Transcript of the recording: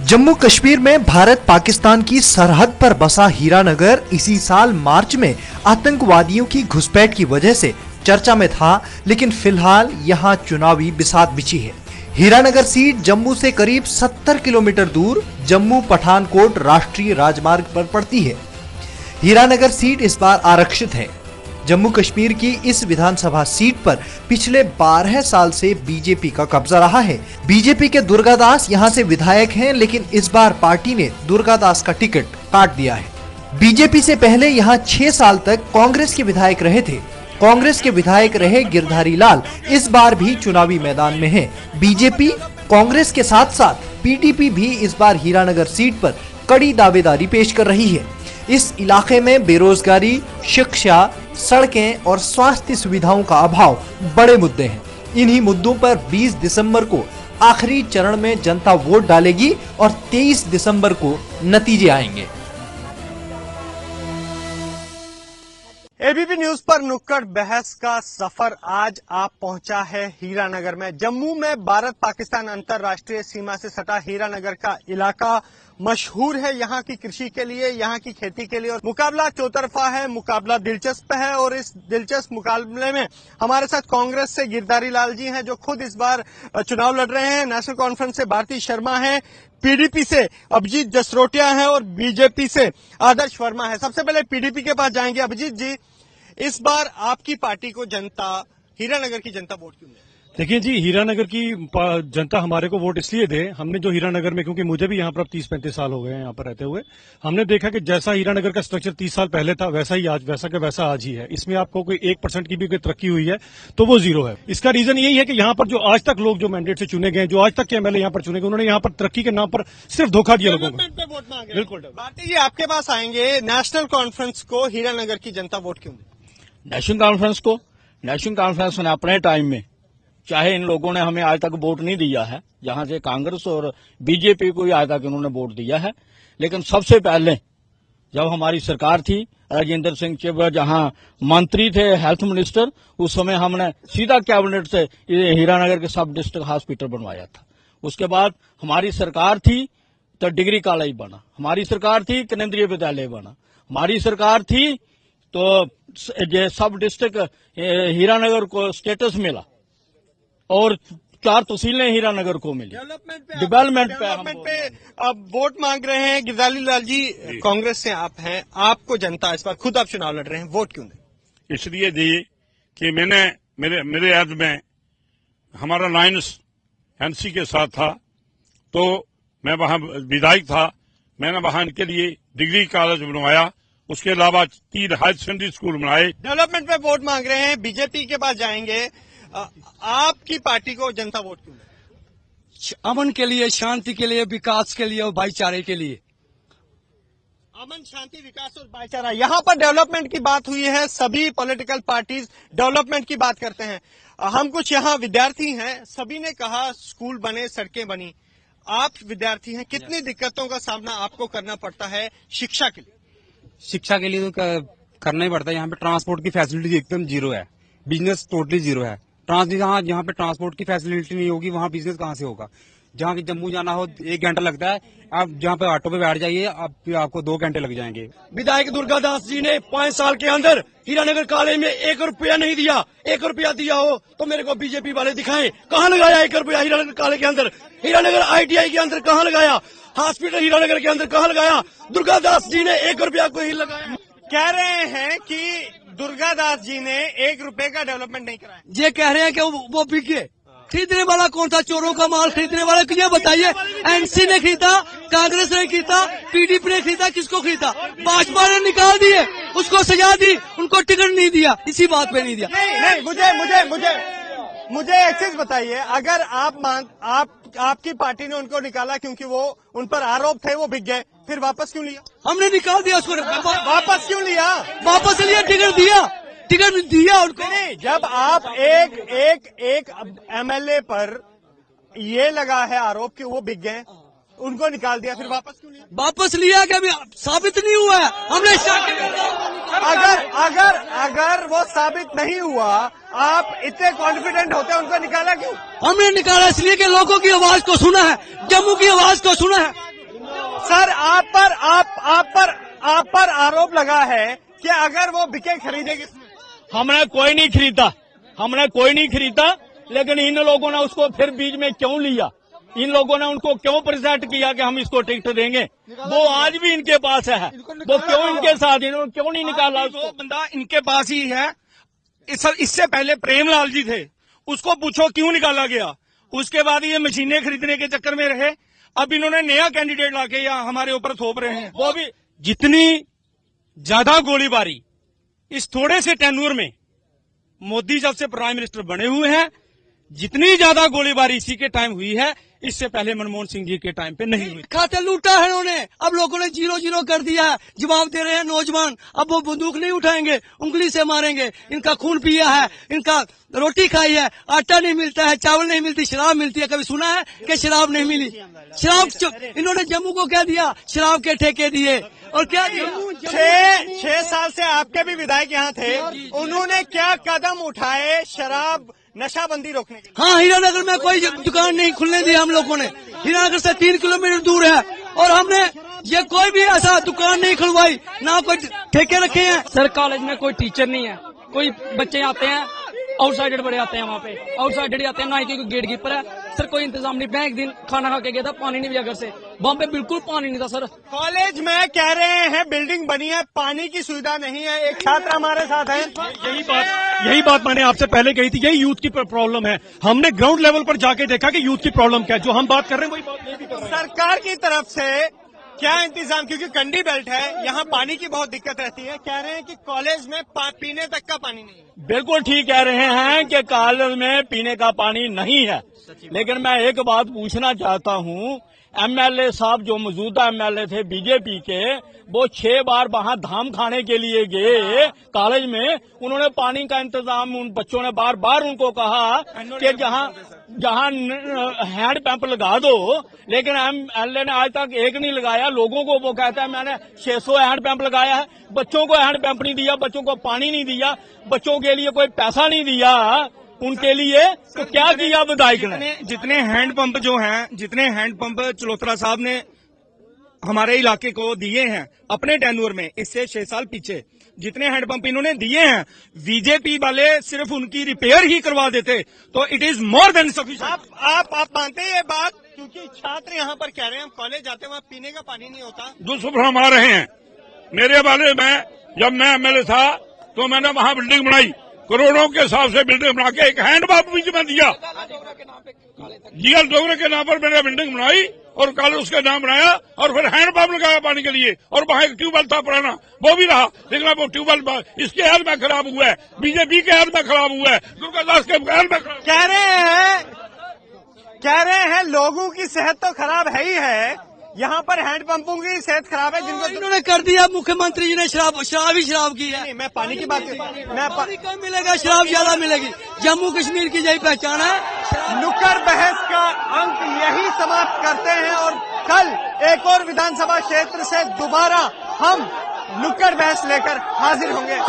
जम्मू कश्मीर में भारत पाकिस्तान की सरहद पर बसा हीरानगर इसी साल मार्च में आतंकवादियों की घुसपैठ की वजह से चर्चा में था, लेकिन फिलहाल यहां चुनावी बिसात बिछी है। हीरानगर सीट जम्मू से करीब 70 किलोमीटर दूर जम्मू पठानकोट राष्ट्रीय राजमार्ग पर पड़ती है। हीरानगर सीट इस बार आरक्षित है। जम्मू कश्मीर की इस विधानसभा सीट पर पिछले 12 साल से बीजेपी का कब्जा रहा है। बीजेपी के दुर्गादास यहां से विधायक हैं, लेकिन इस बार पार्टी ने दुर्गादास का टिकट काट दिया है। बीजेपी से पहले यहां 6 साल तक कांग्रेस के विधायक रहे थे। कांग्रेस के विधायक रहे गिरधारी लाल इस बार भी चुनावी मैदान में है। बीजेपी कांग्रेस के साथ साथ पीडीपी भी इस बार हीरानगर सीट पर कड़ी दावेदारी पेश कर रही है। इस इलाके में बेरोजगारी, शिक्षा, सड़कें और स्वास्थ्य सुविधाओं का अभाव बड़े मुद्दे हैं। इन्हीं मुद्दों पर 20 दिसंबर को आखिरी चरण में जनता वोट डालेगी और 23 दिसंबर को नतीजे आएंगे। एबीपी न्यूज पर नुक्कड़ बहस का सफर आज आप पहुंचा है हीरानगर में। जम्मू में भारत पाकिस्तान अंतर्राष्ट्रीय सीमा से सटा हीरानगर का इलाका मशहूर है यहाँ की कृषि के लिए, यहाँ की खेती के लिए, और मुकाबला चौतरफा है, मुकाबला दिलचस्प है। और इस दिलचस्प मुकाबले में हमारे साथ कांग्रेस से गिरधारी लाल जी हैं जो खुद इस बार चुनाव लड़ रहे हैं, नेशनल कॉन्फ्रेंस से भारती शर्मा है, पीडीपी से अभिजीत जसरोटिया है और बीजेपी से आदर्श वर्मा है। सबसे पहले पीडीपी के पास जाएंगे। अभिजीत जी, इस बार आपकी पार्टी को जनता, हीरानगर की जनता वोट क्यों दे? देखिए जी, हीरानगर की जनता हमारे को वोट इसलिए दे, हमने जो हीरानगर में, क्योंकि मुझे भी यहाँ पर अब 30-35 साल हो गए हैं यहाँ पर रहते हुए, हमने देखा कि जैसा हीरानगर का स्ट्रक्चर 30 साल पहले था वैसा ही आज, वैसा का वैसा आज ही है। इसमें आपको कोई 1% की भी कोई तरक्की हुई है तो वो जीरो है। इसका रीजन यही है कि यहाँ पर जो आज तक लोग जो मैंडेट से चुने गए, जो आज तक के एमएलए यहाँ पर चुने गए, उन्होंने यहाँ पर तरक्की के नाम पर सिर्फ धोखा दिया लोगों को। बिल्कुल। भारती जी, आपके पास आएंगे। नेशनल कॉन्फ्रेंस को हीरानगर की जनता वोट क्यों दे? नेशनल कॉन्फ्रेंस ने अपने टाइम में, चाहे इन लोगों ने हमें आज तक वोट नहीं दिया है, जहां से कांग्रेस और बीजेपी को ही आज तक इन्होंने वोट दिया है, लेकिन सबसे पहले जब हमारी सरकार थी, राजेंद्र सिंह चेबर जहां मंत्री थे, हेल्थ मिनिस्टर, उस समय हमने सीधा कैबिनेट से हीरानगर के सब डिस्ट्रिक्ट हॉस्पिटल बनवाया था। उसके बाद हमारी सरकार थी तो डिग्री कॉलेज बना, हमारी सरकार थी केंद्रीय विद्यालय बना, हमारी सरकार थी तो सब डिस्ट्रिक्ट हीरानगर को स्टेटस मिला और 4 तहसीलें हीरानगर को मिली। डेवलपमेंट पे अब वोट मांग रहे हैं। गिरधारी लाल जी, कांग्रेस से आप हैं, आपको जनता इस बार, खुद आप चुनाव लड़ रहे हैं, वोट क्यों दे? इसलिए दी कि मैंने मेरे याद में हमारा लाइन्स एनसी के साथ था, तो मैं वहां विधायक था, मैंने वहां के लिए डिग्री कॉलेज बनवाया, उसके अलावा 3 हाई सेकेंडरी स्कूल बनाए। डेवलपमेंट पे वोट मांग रहे हैं। बीजेपी के पास जाएंगे। आपकी पार्टी को जनता वोट क्यों दे? अमन के लिए, शांति के लिए, विकास के लिए और भाईचारे के लिए। अमन, शांति, विकास और भाईचारा, यहाँ पर डेवलपमेंट की बात हुई है। सभी पॉलिटिकल पार्टीज डेवलपमेंट की बात करते हैं। हम कुछ यहाँ विद्यार्थी हैं, सभी ने कहा स्कूल बने, सड़कें बनी। आप विद्यार्थी हैं, कितनी दिक्कतों का सामना आपको करना पड़ता है शिक्षा के लिए? शिक्षा के लिए तो करना ही पड़ता है। यहाँ पे ट्रांसपोर्ट की फैसिलिटी एकदम जीरो है, बिजनेस टोटली जीरो है। जहाँ पे ट्रांसपोर्ट की फैसिलिटी नहीं होगी वहाँ बिजनेस कहाँ से होगा? जहाँ की जम्मू जाना हो 1 घंटा लगता है, आप जहाँ पे ऑटो पे बैठ जाइए आपको 2 घंटे लग जाएंगे। विधायक दुर्गादास जी ने 5 साल के अंदर हीरानगर कॉलेज में 1 रुपया नहीं दिया। 1 रुपया दिया हो तो मेरे को बीजेपी वाले दिखाएं, कहाँ लगाया 1 रुपया हीरानगर कॉलेज के अंदर? हीरानगर ITI के अंदर कहाँ लगाया? हॉस्पिटल हीरानगर के अंदर कहाँ लगाया? दुर्गादास जी ने 1 रुपया को ही लगाया। कह रहे हैं कि दुर्गादास जी ने 1 रुपए का डेवलपमेंट नहीं कराया। ये कह रहे हैं कि वो बिके। खरीदने वाला कौन था? चोरों का माल खरीदने वाला ये बताइए। एनसी ने खरीदा, कांग्रेस ने खरीदा, पीडीपी ने खरीदा, किसको खरीदा? भाजपा ने निकाल दिए, उसको सजा दी, उनको टिकट नहीं दिया, इसी बात पे नहीं दिया। नहीं, मुझे एक चीज बताइए, अगर आपकी पार्टी ने उनको निकाला क्योंकि वो उन पर आरोप थे, वो बिक गए, फिर वापस क्यों लिया? हमने निकाल दिया उसको। वापस क्यों लिया? वापस लिया, टिकट दिया उनको। नहीं, जब आप एक एमएलए पर ये लगा है आरोप कि वो बिक गए, उनको निकाल दिया, फिर वापस क्यों लिया? वापस लिया कि अभी साबित नहीं हुआ है। हमने अगर वो साबित नहीं हुआ, आप इतने कॉन्फिडेंट होते हैं, उनको निकाला क्यों? हमने निकाला इसलिए कि लोगों की आवाज को सुना है, जम्मू की आवाज को सुना है। सर आप पर आरोप लगा है कि अगर वो बिके खरीदेगी। हमने कोई नहीं खरीदा, लेकिन इन लोगों ने उसको फिर बीच में क्यों लिया? इन लोगों ने उनको क्यों प्रेजेंट किया कि हम इसको टिकट देंगे? वो आज भी इनके पास है, वो क्यों इनके साथ, इन्होंने क्यों नहीं निकाला? वो बंदा इनके पास ही है। इससे पहले प्रेमलाल जी थे, उसको पूछो क्यों निकाला गया। उसके बाद ये मशीनें खरीदने के चक्कर में रहे। अब इन्होंने नया कैंडिडेट लाके या हमारे ऊपर थोप रहे हैं। वो भी जितनी ज्यादा गोलीबारी इस थोड़े से टेन्योर में मोदी जब से प्राइम मिनिस्टर बने हुए हैं, जितनी ज्यादा गोलीबारी इसी के टाइम हुई है, इससे पहले मनमोहन सिंह जी के टाइम पे नहीं हुई। खाते लूटा है उन्होंने, अब लोगों ने 0-0 कर दिया है। जवाब दे रहे हैं नौजवान, अब वो बंदूक नहीं उठाएंगे, उंगली से मारेंगे। इनका खून पिया है, इनका रोटी खाई है, आटा नहीं मिलता है, चावल नहीं मिलती, शराब मिलती है। कभी सुना है कि शराब नहीं मिली? शराब इन्होंने जम्मू को क्या दिया? शराब के ठेके दिए। और क्या दिया? 6 साल से आपके भी विधायक यहाँ थे, उन्होंने क्या कदम उठाए शराब नशाबंदी रोकने के लिए? हाँ, हीरानगर में कोई दुकान नहीं खुलने दी हम लोगों ने। हीरानगर से 3 किलोमीटर दूर है और हमने ये कोई भी ऐसा दुकान नहीं खुलवाई, ना कोई ठेके रखे हैं। सर कॉलेज में कोई टीचर नहीं है, कोई बच्चे आते हैं आउटसाइडेड बड़े आते हैं, वहाँ पे आउटसाइडेड आते हैं। ना ही कोई गेट कीपर है सर, कोई इंतजाम नहीं। मैं एक दिन खाना खा के गया था, पानी नहीं दिया घर से, वहाँ पे बिल्कुल पानी नहीं था सर। कॉलेज में कह रहे हैं बिल्डिंग बनी है, पानी की सुविधा नहीं है। एक छात्र हमारे साथ है। यही बात मैंने आपसे पहले कही थी, यही यूथ की प्रॉब्लम है। हमने ग्राउंड लेवल पर जाके देखा कि यूथ की प्रॉब्लम क्या है। जो हम बात कर रहे हैं वही बात ये भी कर रहे हैं। सरकार की तरफ से क्या इंतजाम, क्योंकि कंडी बेल्ट है, यहाँ पानी की बहुत दिक्कत रहती है। कह रहे हैं कि कॉलेज में पीने तक का पानी नहीं है। बिल्कुल ठीक कह रहे हैं कि कॉलेज में पीने का पानी नहीं है, लेकिन मैं एक बात पूछना चाहता हूँ। एमएलए साहब जो मौजूदा एमएलए थे बीजेपी के, वो 6 बार वहां धाम खाने के लिए गए कॉलेज में। उन्होंने पानी का इंतजाम, उन बच्चों ने बार बार उनको कहा कि जहां हैंड पंप लगा दो, लेकिन एमएलए ने आज तक एक नहीं लगाया। लोगों को वो कहता है मैंने 600 हैंड पंप लगाया है, बच्चों को हैंड पंप नहीं दिया, बच्चों को पानी नहीं दिया, बच्चों के लिए कोई पैसा नहीं दिया उनके लिए। तो क्या किया विधायक ने? जितने हैंडपंप जो हैं, जितने हैंडपंप चलोत्रा साहब ने हमारे इलाके को दिए हैं अपने टेन्योर में, इससे 6 साल पीछे जितने हैंडपंप इन्होंने दिए हैं, बीजेपी वाले सिर्फ उनकी रिपेयर ही करवा देते तो it is more than sufficient. आप मानते हैं ये बात? क्योंकि छात्र यहाँ पर कह रहे हैं हम कॉलेज जाते हैं, वहाँ पीने का पानी नहीं होता। दुष्भ्रम आ रहे हैं। मेरे वाले में जब मैं एमएलए था तो मैंने वहाँ बिल्डिंग बनाई, करोड़ों के हिसाब से बिल्डिंग बना के एक हैंडपंप बीच में दिया। जीएल डोगरे के नाम पर मैंने बिल्डिंग बनाई और कल उसका नाम बनाया और फिर हैंडपंप लगाया पानी के लिए। और वहाँ एक ट्यूबवेल था पुराना, वो भी रहा, लेकिन अब वो ट्यूबवेल इसके हाथ में खराब हुआ है, बीजेपी के हाथ में खराब हुआ है, दुर्गादास के हाथ में खराब। कह रहे हैं लोगों की सेहत तो खराब है ही है, यहाँ पर हैंडपंपों की सेहत खराब है जिनको इन्होंने कर दिया। मुख्यमंत्री जी ने शराब की है। नहीं, मैं पानी की बात पानी कम मिलेगा, शराब ज्यादा मिलेगी। जम्मू कश्मीर की यही पहचान है। नुक्कड़ बहस का अंक यही समाप्त करते हैं और कल एक और विधानसभा क्षेत्र से दोबारा हम नुक्कड़ बहस लेकर हाजिर होंगे।